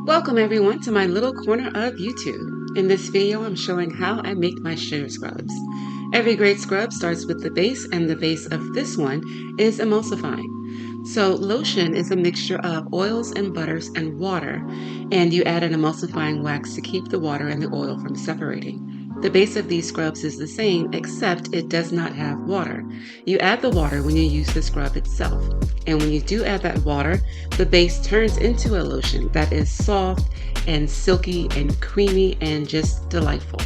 Welcome everyone to my little corner of YouTube. In this video, I'm showing how I make my sugar scrubs. Every great scrub starts with the base, and the base of this one is emulsifying. So lotion is a mixture of oils and butters and water, and you add an emulsifying wax to keep the water and the oil from separating. The base of these scrubs is the same, except it does not have water. You add the water when you use the scrub itself. And when you do add that water, the base turns into a lotion that is soft and silky and creamy and just delightful.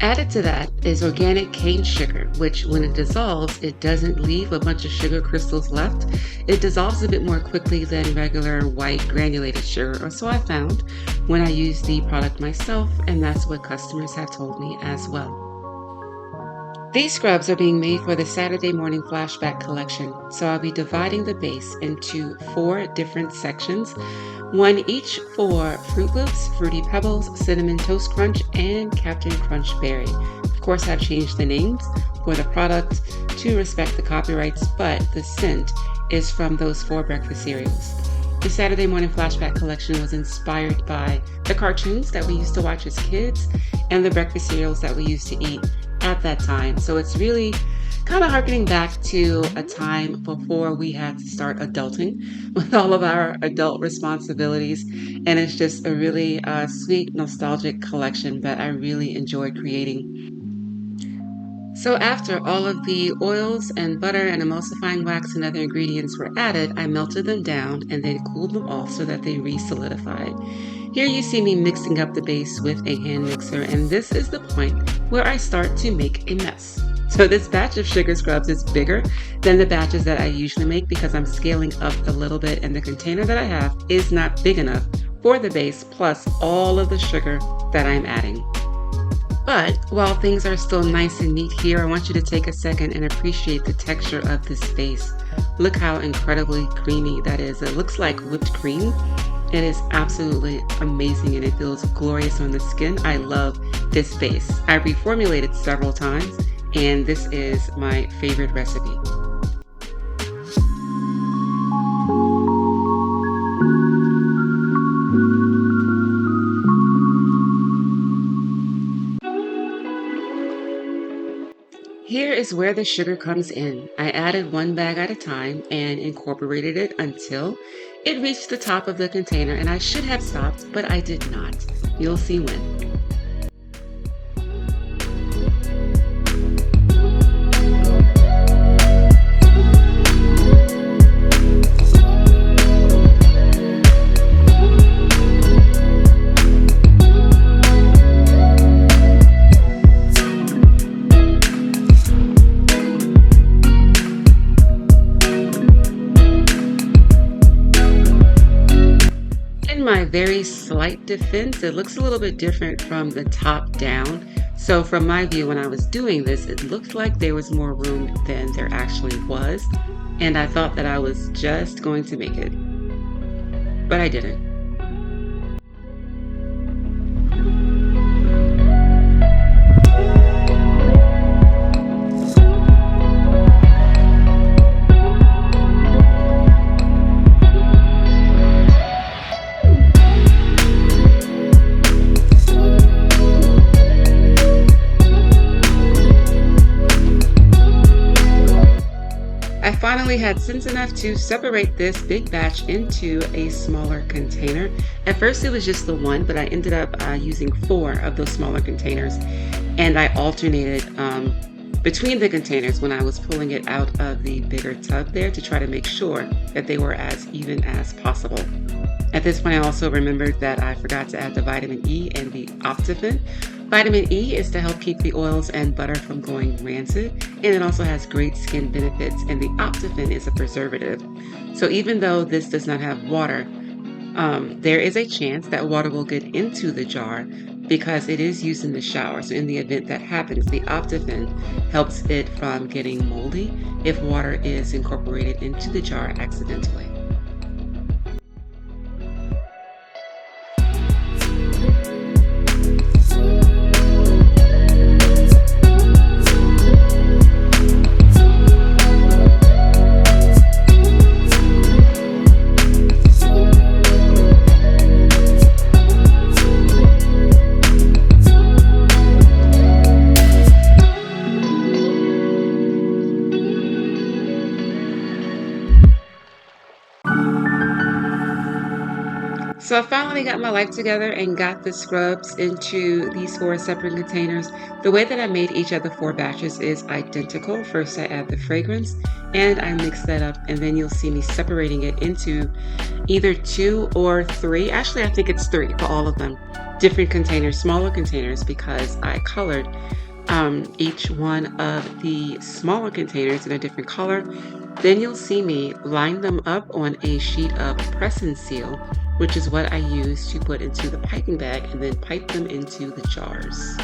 Added to that is organic cane sugar, which when it dissolves, it doesn't leave a bunch of sugar crystals left. It dissolves a bit more quickly than regular white granulated sugar, or so I found when I used the product myself, and that's what customers have told me as well. These scrubs are being made for the Saturday Morning Flashback Collection, so I'll be dividing the base into 4 different sections, one each for Fruit Loops, Fruity Pebbles, Cinnamon Toast Crunch, and Captain Crunch Berry. Of course, I've changed the names for the product to respect the copyrights, but the scent is from those 4 breakfast cereals. The Saturday Morning Flashback Collection was inspired by the cartoons that we used to watch as kids and the breakfast cereals that we used to eat at that time. So it's really kind of harkening back to a time before we had to start adulting with all of our adult responsibilities. And it's just a really sweet, nostalgic collection that I really enjoyed creating. So after all of the oils and butter and emulsifying wax and other ingredients were added, I melted them down and then cooled them off so that they re-solidified. Here you see me mixing up the base with a hand mixer, and this is the point where I start to make a mess. So this batch of sugar scrubs is bigger than the batches that I usually make because I'm scaling up a little bit, and the container that I have is not big enough for the base plus all of the sugar that I'm adding. But while things are still nice and neat here, I want you to take a second and appreciate the texture of this base. Look how incredibly creamy that is. It looks like whipped cream. It is absolutely amazing and it feels glorious on the skin. I love this base. I reformulated several times and this is my favorite recipe. Here is where the sugar comes in. I added 1 bag at a time and incorporated it until it reached the top of the container, and I should have stopped, but I did not. You'll see when. My very slight defense, it looks a little bit different from the top down. So from my view, when I was doing this, it looked like there was more room than there actually was. And I thought that I was just going to make it, but I didn't. I finally had sense enough to separate this big batch into a smaller container. At first it was just the one, but I ended up using 4 of those smaller containers, and I alternated between the containers when I was pulling it out of the bigger tub there to try to make sure that they were as even as possible. At this point I also remembered that I forgot to add the vitamin E and the Optifin. Vitamin E is to help keep the oils and butter from going rancid, and it also has great skin benefits, and the Optifin is a preservative. So even though this does not have water, there is a chance that water will get into the jar because it is used in the shower. So in the event that happens, the Optifin helps it from getting moldy if water is incorporated into the jar accidentally. So I finally got my life together and got the scrubs into these 4 separate containers. The way that I made each of the 4 batches is identical. First, I add the fragrance and I mix that up, and then you'll see me separating it into either 2 or 3. Actually, I think it's 3 for all of them. Different containers, smaller containers, because I colored each one of the smaller containers in a different color. Then you'll see me line them up on a sheet of press and seal, which is what I use to put into the piping bag and then pipe them into the jars.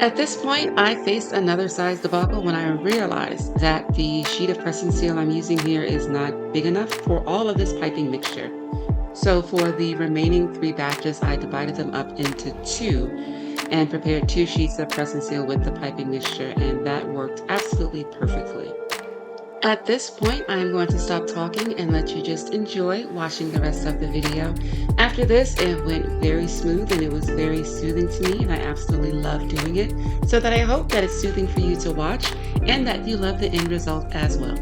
At this point, I faced another size debacle when I realized that the sheet of press and seal I'm using here is not big enough for all of this piping mixture. So for the remaining 3 batches, I divided them up into 2 and prepared 2 sheets of press and seal with the piping mixture, and that worked absolutely perfectly. At this point, I'm going to stop talking and let you just enjoy watching the rest of the video. After this, it went very smooth and it was very soothing to me, and I absolutely love doing it. So that I hope that it's soothing for you to watch and that you love the end result as well.